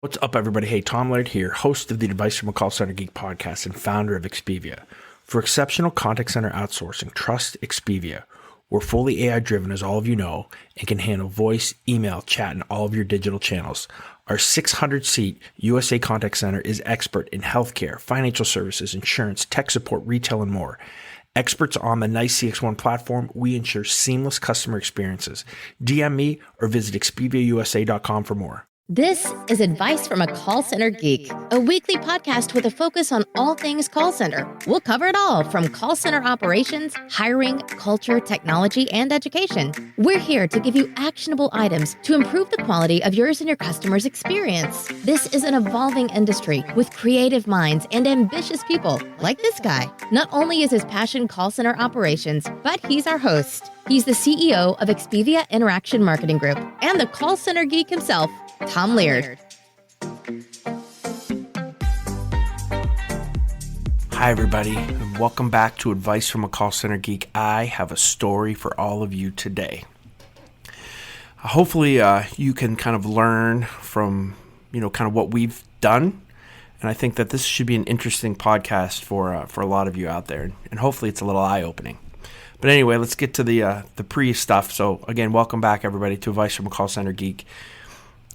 What's up, everybody? Hey, Tom Laird here, host of the Advice from a Call Center Geek podcast and founder of Expivia. For exceptional contact center outsourcing, trust Expivia. We're fully AI-driven, as all of you know, and can handle voice, email, chat, and all of your digital channels. Our 600-seat USA contact center is expert in healthcare, financial services, insurance, tech support, retail, and more. Experts on the NICE CX1 platform, we ensure seamless customer experiences. DM me or visit expiviausa.com for more. This is Advice from a Call Center Geek, a weekly podcast with a focus on all things call center. We'll cover it all from call center operations, hiring, culture, technology, and education. We're here to give you actionable items to improve the quality of yours and your customers' experience. This is an evolving industry with creative minds and ambitious people like this guy. Not only is his passion call center operations, but he's our host. He's the CEO of Expivia Interaction Marketing Group and the Call Center Geek himself, Tom Laird. Hi, everybody, and welcome back to Advice from a Call Center Geek. I have a story for all of you today. Hopefully, you can kind of learn from, kind of what we've done. And I think that this should be an interesting podcast for a lot of you out there. And hopefully it's a little eye-opening. But anyway, let's get to the pre-stuff. So again, welcome back, everybody, to Advice from a Call Center Geek.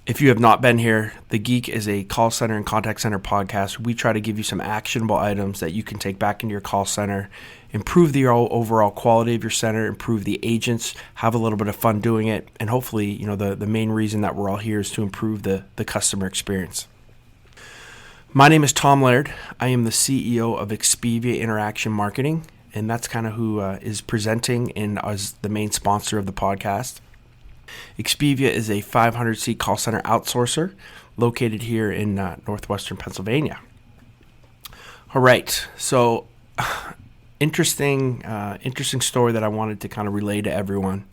If you have not been here, The Geek is a call center and contact center podcast. We try to give you some actionable items that you can take back into your call center, improve the overall quality of your center, improve the agents, have a little bit of fun doing it, and hopefully, the main reason that we're all here is to improve the customer experience. My name is Tom Laird. I am the CEO of Expivia Interaction Marketing, and that's kind of who is presenting and as the main sponsor of the podcast. Expivia is a 500-seat call center outsourcer located here in northwestern Pennsylvania. All right, so interesting story that I wanted to kind of relay to everyone.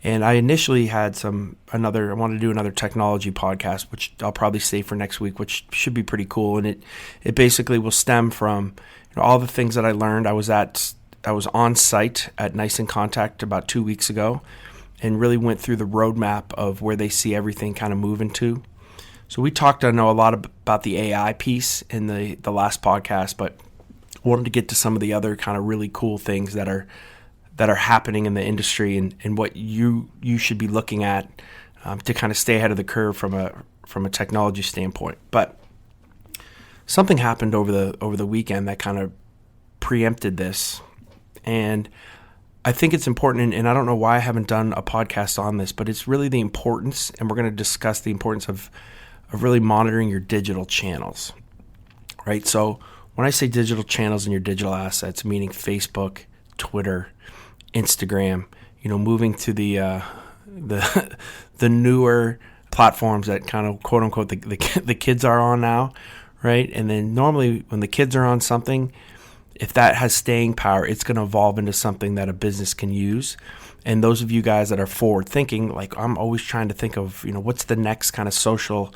And I initially had I wanted to do another technology podcast, which I'll probably save for next week, which should be pretty cool. And it basically will stem from all the things that I learned. I was on site at NICE inContact about 2 weeks ago, and really went through the roadmap of where they see everything kind of moving to. So we talked, I know, a lot about the AI piece in the last podcast, but wanted to get to some of the other kind of really cool things that are happening in the industry and what you should be looking at to kind of stay ahead of the curve from a technology standpoint. But something happened over the weekend that kind of preempted this, and I think it's important, and I don't know why I haven't done a podcast on this, but it's really the importance, and we're going to discuss the importance of really monitoring your digital channels, right? So when I say digital channels and your digital assets, meaning Facebook, Twitter, Instagram, moving to the newer platforms that kind of quote unquote the kids are on now, right? And then normally when the kids are on something, if that has staying power, it's going to evolve into something that a business can use. And those of you guys that are forward thinking, like I'm always trying to think of, what's the next kind of social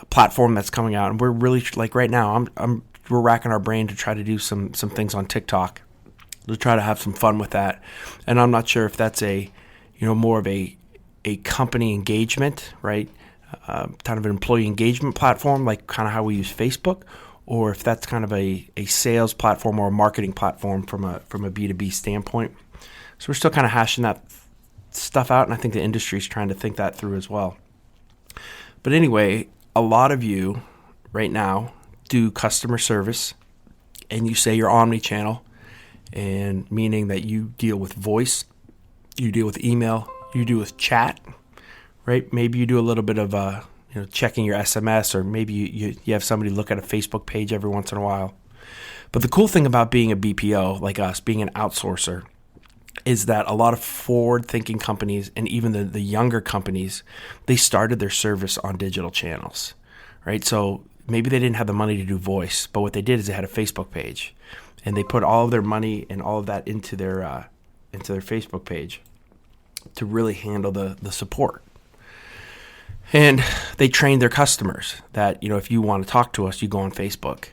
platform that's coming out. And we're really like right now, we're racking our brain to try to do some things on TikTok to try to have some fun with that. And I'm not sure if that's more of a company engagement, right? Kind of an employee engagement platform, like kind of how we use Facebook, or if that's kind of a sales platform or a marketing platform from a B2B standpoint. So we're still kind of hashing that stuff out, and I think the industry is trying to think that through as well. But anyway, a lot of you right now do customer service, and you say you're omni-channel, and meaning that you deal with voice, you deal with email, you deal with chat, right? Maybe you do a little bit of checking your SMS, or maybe you have somebody look at a Facebook page every once in a while. But the cool thing about being a BPO, like us, being an outsourcer, is that a lot of forward-thinking companies, and even the younger companies, they started their service on digital channels, right? So maybe they didn't have the money to do voice, but what they did is they had a Facebook page, and they put all of their money and all of that into their Facebook page to really handle the support. And they trained their customers that, if you want to talk to us, you go on Facebook.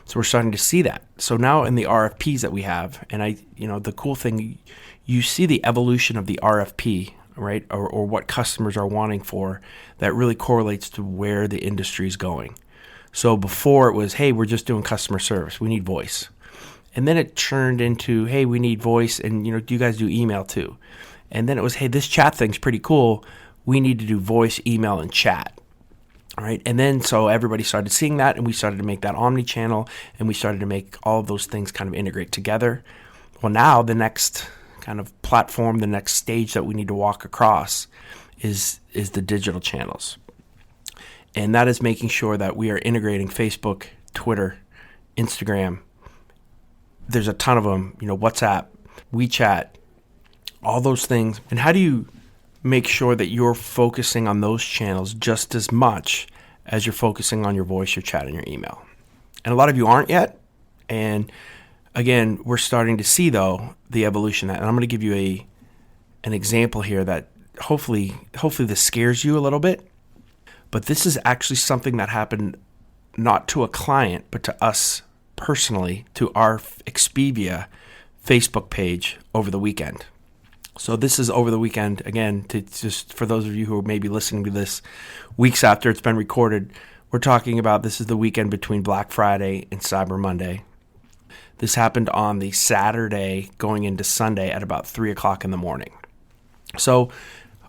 So we're starting to see that. So now in the RFPs that we have, and the cool thing, you see the evolution of the RFP right? Or what customers are wanting for that really correlates to where the industry is going. So before it was, hey, we're just doing customer service. We need voice. And then it turned into, hey, we need voice. And, do you guys do email too? And then it was, hey, this chat thing's pretty cool. We need to do voice, email, and chat. All right. And then so everybody started seeing that, and we started to make that omni-channel, and we started to make all of those things kind of integrate together. Well, now the next kind of platform, the next stage that we need to walk across is the digital channels. And that is making sure that we are integrating Facebook, Twitter, Instagram. There's a ton of them, WhatsApp, WeChat, all those things. And how do you make sure that you're focusing on those channels just as much as you're focusing on your voice, your chat, and your email? And a lot of you aren't yet. And again, we're starting to see, though, the evolution of that. And I'm going to give you an example here that hopefully this scares you a little bit. But this is actually something that happened not to a client, but to us personally, to our Expivia Facebook page over the weekend. So this is over the weekend, again, to just for those of you who may be listening to this weeks after it's been recorded, we're talking about this is the weekend between Black Friday and Cyber Monday. This happened on the Saturday going into Sunday at about 3 o'clock in the morning. So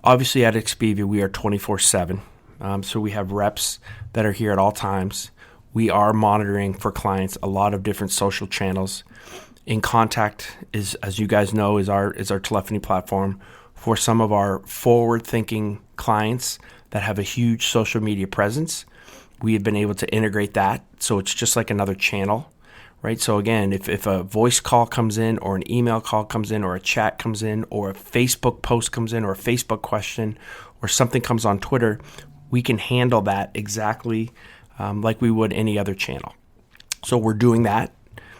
obviously at Expivia, we are 24/7. So we have reps that are here at all times. We are monitoring for clients a lot of different social channels. In Contact is, as you guys know, is our telephony platform for some of our forward-thinking clients that have a huge social media presence. We have been able to integrate that, so it's just like another channel, right? So again, if a voice call comes in, or an email call comes in, or a chat comes in, or a Facebook post comes in, or a Facebook question, or something comes on Twitter, we can handle that exactly like we would any other channel. So we're doing that.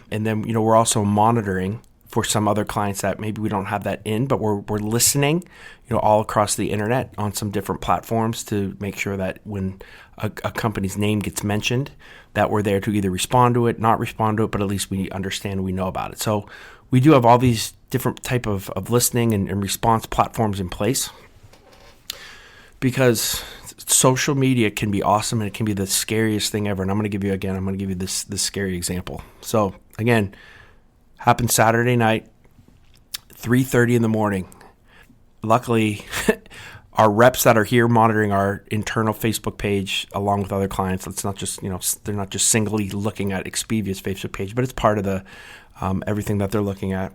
And then, we're also monitoring for some other clients that maybe we don't have that in, but we're listening, all across the internet on some different platforms to make sure that when a company's name gets mentioned, that we're there to either respond to it, not respond to it, but at least we understand, we know about it. So we do have all these different type of listening and response platforms in place, because social media can be awesome and it can be the scariest thing ever. And I'm going to give you this scary example. So again, happened Saturday night, 3:30 in the morning. Luckily, our reps that are here monitoring our internal Facebook page along with other clients, it's not just, they're not just singly looking at Expivia's Facebook page, but it's part of the everything that they're looking at.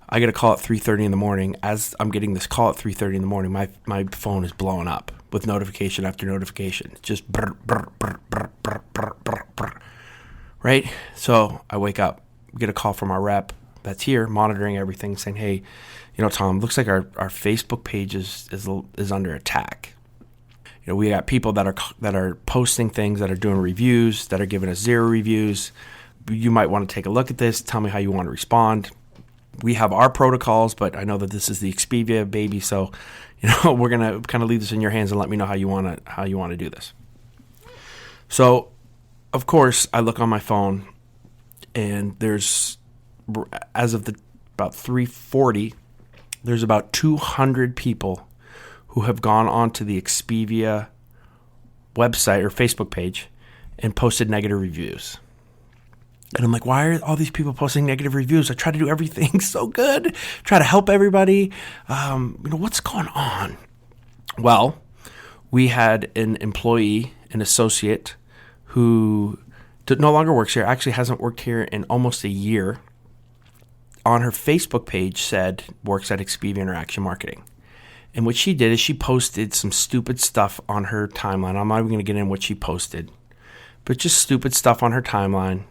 I get a call at 3:30 in the morning. As I'm getting this call at 3:30 in the morning, my phone is blowing up with notification after notification. Just brr, brr, brr, brr, brr, brr, brr, brr. Right? So I wake up, get a call from our rep that's here monitoring everything, saying, hey, Tom, looks like our Facebook page is under attack. We got people that are posting things, that are doing reviews, that are giving us 0 reviews. You might want to take a look at this. Tell me how you want to respond. We have our protocols, but I know that this is the Expivia baby, so we're gonna kind of leave this in your hands and let me know how you want to do this. So, of course, I look on my phone, and there's, as of about 3:40, there's about 200 people who have gone onto the Expivia website or Facebook page and posted negative reviews. And I'm like, why are all these people posting negative reviews? I try to do everything so good, try to help everybody. What's going on? Well, we had an employee, an associate, who no longer works here, actually hasn't worked here in almost a year. On her Facebook page said, works at Expivia Interaction Marketing. And what she did is she posted some stupid stuff on her timeline. I'm not even going to get in what she posted, but just stupid stuff on her timeline.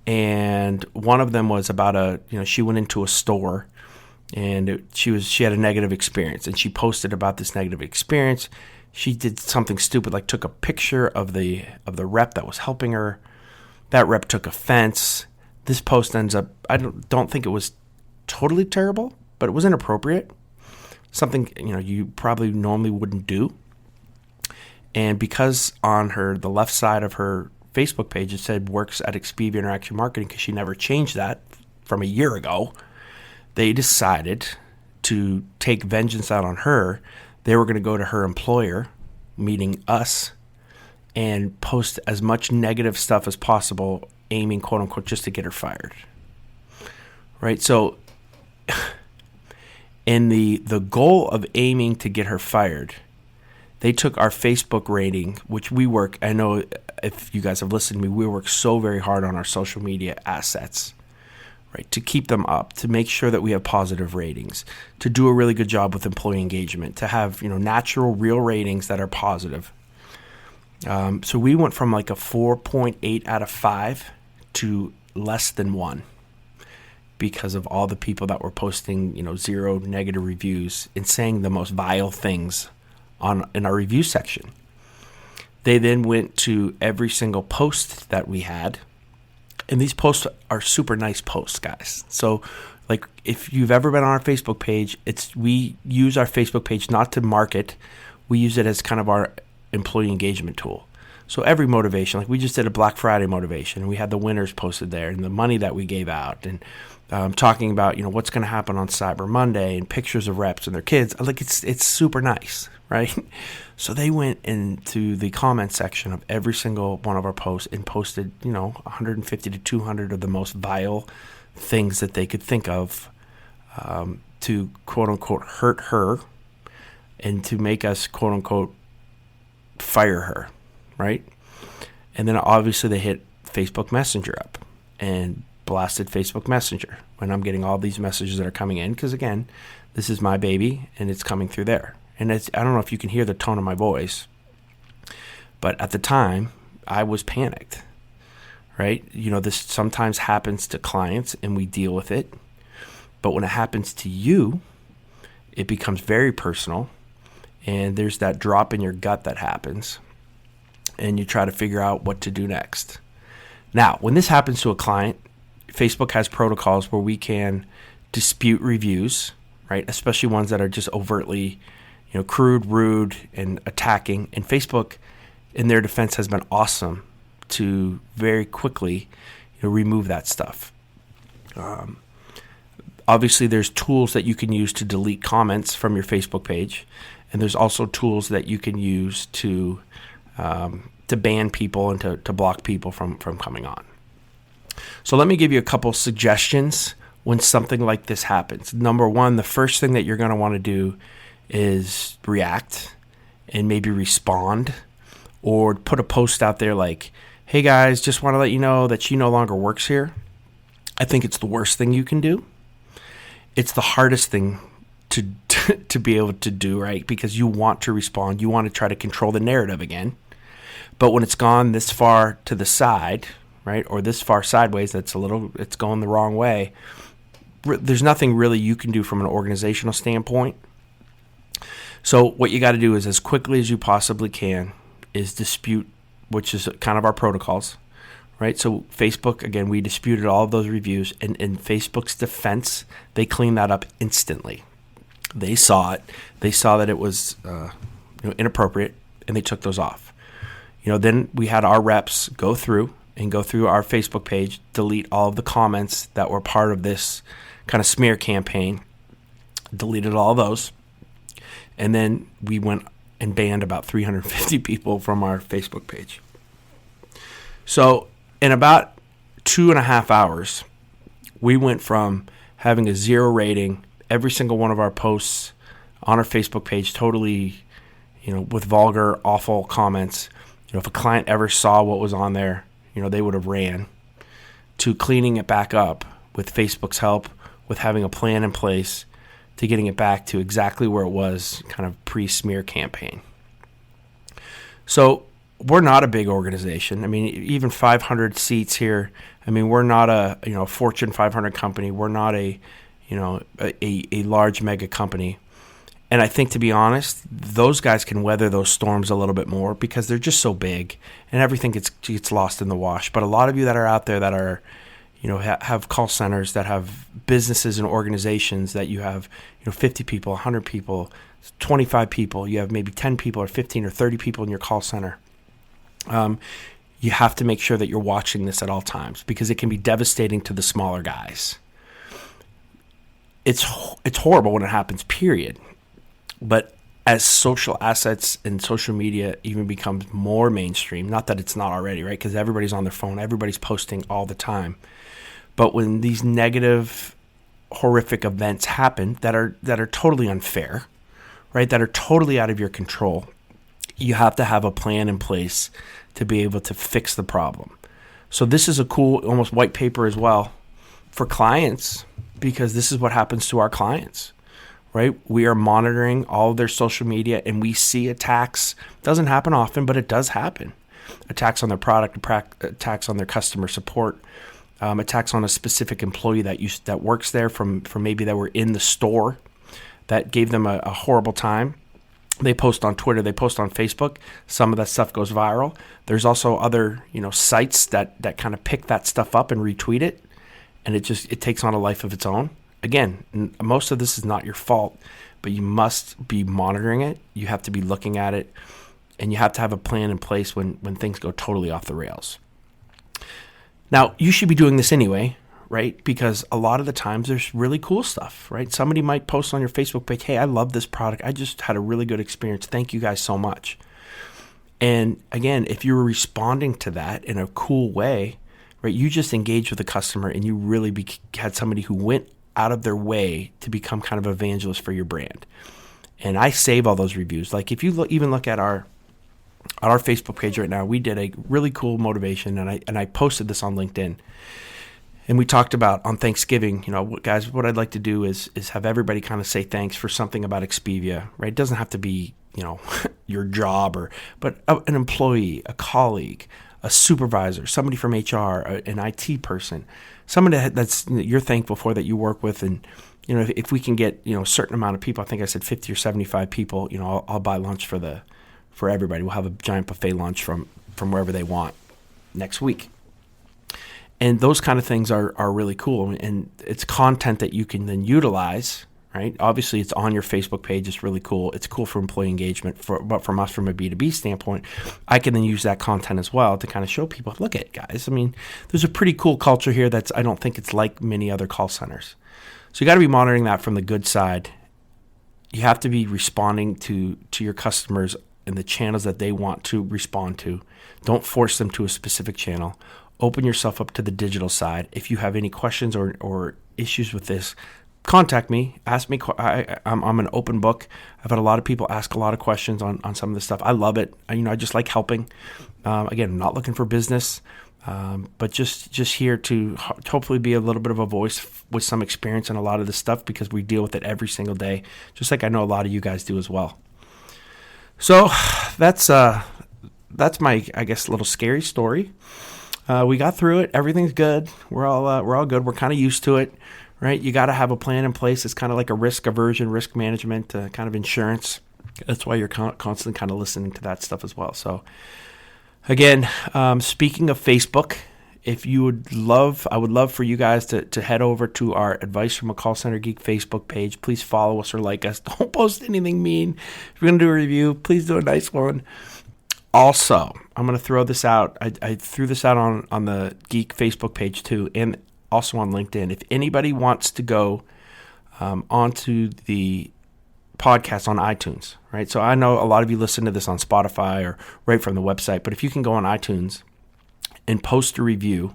And one of them was about she went into a store and she had a negative experience, and she posted about this negative experience. She did something stupid, like took a picture of the rep that was helping her. That rep took offense. This post ends up, I don't think it was totally terrible, but it was inappropriate. Something, you probably normally wouldn't do. And because on the left side of her Facebook page, it said works at Expivia Interaction Marketing, because she never changed that from a year ago, they decided to take vengeance out on her, they were going to go to her employer, meaning us, and post as much negative stuff as possible, aiming, quote unquote, just to get her fired. Right? So, in the goal of aiming to get her fired, they took our Facebook rating, which we work, I know if you guys have listened to me, we work so very hard on our social media assets, right? To keep them up, to make sure that we have positive ratings, to do a really good job with employee engagement, to have, natural, real ratings that are positive. So we went from like a 4.8 out of 5 to less than 1 because of all the people that were posting, 0 negative reviews and saying the most vile things in our review section. They then went to every single post that we had, and these posts are super nice posts, guys. So, like, if you've ever been on our Facebook page, we use our Facebook page not to market, we use it as kind of our employee engagement tool. So every motivation, like we just did a Black Friday motivation, and we had the winners posted there, and the money that we gave out, and talking about what's going to happen on Cyber Monday, and pictures of reps and their kids. Like it's super nice, right? So they went into the comment section of every single one of our posts and posted 150 to 200 of the most vile things that they could think of to quote unquote hurt her and to make us quote unquote fire her, right? And then obviously they hit Facebook Messenger up and blasted Facebook Messenger when I'm getting all these messages that are coming in, because again, this is my baby and it's coming through there. And I don't know if you can hear the tone of my voice, but at the time I was panicked, right? This sometimes happens to clients and we deal with it, but when it happens to you, it becomes very personal, and there's that drop in your gut that happens, and you try to figure out what to do next. Now, when this happens to a client, Facebook has protocols where we can dispute reviews, right? Especially ones that are just overtly, crude, rude, and attacking. And Facebook, in their defense, has been awesome to very quickly, remove that stuff. Obviously, there's tools that you can use to delete comments from your Facebook page, and there's also tools that you can use to ban people and to block people from coming on. So let me give you a couple suggestions when something like this happens. Number one, the first thing that you're going to want to do is react and maybe respond, or put a post out there like, hey guys, just want to let you know that she no longer works here. I think it's the worst thing you can do. It's the hardest thing to be able to do, right? Because you want to respond. You want to try to control the narrative again. But when it's gone this far to the side, right, or this far sideways, it's going the wrong way, there's nothing really you can do from an organizational standpoint. So what you got to do is, as quickly as you possibly can, is dispute, which is kind of our protocols, right? So Facebook, again, we disputed all of those reviews, and in Facebook's defense, they cleaned that up instantly. They saw it. They saw that it was inappropriate, and they took those off. Then we had our reps go through our Facebook page, delete all of the comments that were part of this kind of smear campaign, deleted all of those, and then we went and banned about 350 people from our Facebook page. So in about 2.5 hours, we went from having a 0 rating, every single one of our posts on our Facebook page totally, with vulgar, awful comments. If a client ever saw what was on there, they would have ran, to cleaning it back up with Facebook's help, with having a plan in place, to getting it back to exactly where it was kind of pre-smear campaign. So we're not a big organization. I mean, even 500 seats here. I mean, we're not a Fortune 500 company. We're not a large mega company. And I think, to be honest, those guys can weather those storms a little bit more because they're just so big, and everything gets lost in the wash. But a lot of you that are out there that are, have call centers, that have businesses and organizations that you have, 50 people, 100 people, 25 people, you have maybe 10 people or 15 or 30 people in your call center. You have to make sure that you're watching this at all times, because it can be devastating to the smaller guys. it's horrible when it happens, period. But as social assets and social media even becomes more mainstream, not that it's not already, right? Because everybody's on their phone, everybody's posting all the time. But when these negative, horrific events happen that are totally unfair, right? That are totally out of your control, you have to have a plan in place to be able to fix the problem. So this is a cool, almost white paper as well for clients, because this is what happens to our clients, right? We are monitoring all of their social media and we see attacks. It doesn't happen often, but it does happen. Attacks on their product, attacks on their customer support, attacks on a specific employee that works there from maybe that were in the store that gave them a horrible time. They post on Twitter, they post on Facebook. Some of that stuff goes viral. There's also other, sites that kind of pick that stuff up and retweet it, and it takes on a life of its own. Again, most of this is not your fault, but you must be monitoring it. You have to be looking at it, and you have to have a plan in place when things go totally off the rails. Now, you should be doing this anyway, right? Because a lot of the times there's really cool stuff, right? Somebody might post on your Facebook page, hey, I love this product. I just had a really good experience. Thank you guys so much. And again, if you were responding to that in a cool way, right, you just engaged with the customer and you really had somebody who went out of their way to become kind of evangelist for your brand. And I save all those reviews. Like if you even look at our Facebook page right now, we did a really cool motivation, and I posted this on LinkedIn. And we talked about on Thanksgiving, guys, what I'd like to do is have everybody kind of say thanks for something about Expivia, right? It doesn't have to be, your job but an employee, a colleague, a supervisor, somebody from HR, an IT person, somebody that's you're thankful for that you work with. And, if we can get, a certain amount of people, I think I said 50 or 75 people, I'll buy lunch for everybody. We'll have a giant buffet lunch from wherever they want next week. And those kind of things are really cool. And it's content that you can then utilize, right? Obviously, it's on your Facebook page. It's really cool. It's cool for employee engagement. But from us, from a B2B standpoint, I can then use that content as well to kind of show people, look at it, guys. I mean, there's a pretty cool culture here I don't think it's like many other call centers. So you got to be monitoring that from the good side. You have to be responding to your customers and the channels that they want to respond to. Don't force them to a specific channel. Open yourself up to the digital side. If you have any questions or issues with this, contact me. Ask me. I'm an open book. I've had a lot of people ask a lot of questions on some of this stuff. I love it. I just like helping. Again, I'm not looking for business, but just here to hopefully be a little bit of a voice with some experience in a lot of this stuff, because we deal with it every single day, just like I know a lot of you guys do as well. So that's my, I guess, little scary story. We got through it. Everything's good. We're all good. We're kind of used to it, right? You got to have a plan in place. It's kind of like a risk aversion, risk management, kind of insurance. That's why you're constantly kind of listening to that stuff as well. So again, speaking of Facebook, if you I would love for you guys to head over to our Advice from a Call Center Geek Facebook page. Please follow us or like us. Don't post anything mean. If you're going to do a review, please do a nice one. Also, I'm going to throw this out. I threw this out on the Geek Facebook page too, and also on LinkedIn. If anybody wants to go onto the podcast on iTunes, right? So I know a lot of you listen to this on Spotify or right from the website, but if you can go on iTunes and post a review,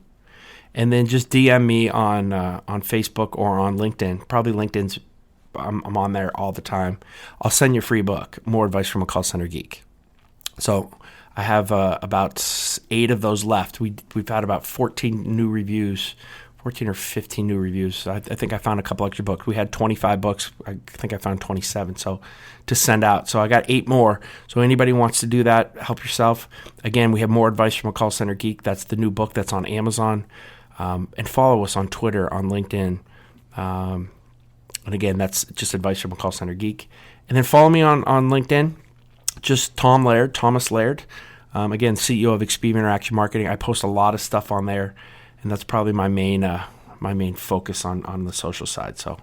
and then just DM me on Facebook or on LinkedIn. Probably LinkedIn's, I'm on there all the time. I'll send you a free book, More Advice from a Call Center Geek. So I have about 8 of those left. We've had about 14 new reviews, 14 or 15 new reviews. I think I found a couple extra books. We had 25 books. I think I found 27 to send out. So I got 8 more. So anybody wants to do that, help yourself. Again, we have More Advice from a Call Center Geek. That's the new book that's on Amazon. And follow us on Twitter, on LinkedIn. And again, that's just Advice from a Call Center Geek. And then follow me on LinkedIn. Just Thomas Laird. Again, CEO of Expivia Interaction Marketing. I post a lot of stuff on there, and that's probably my main focus on the social side. So, all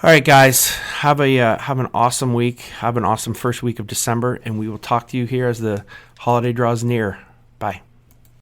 right, guys, have an awesome week. Have an awesome first week of December, and we will talk to you here as the holiday draws near. Bye.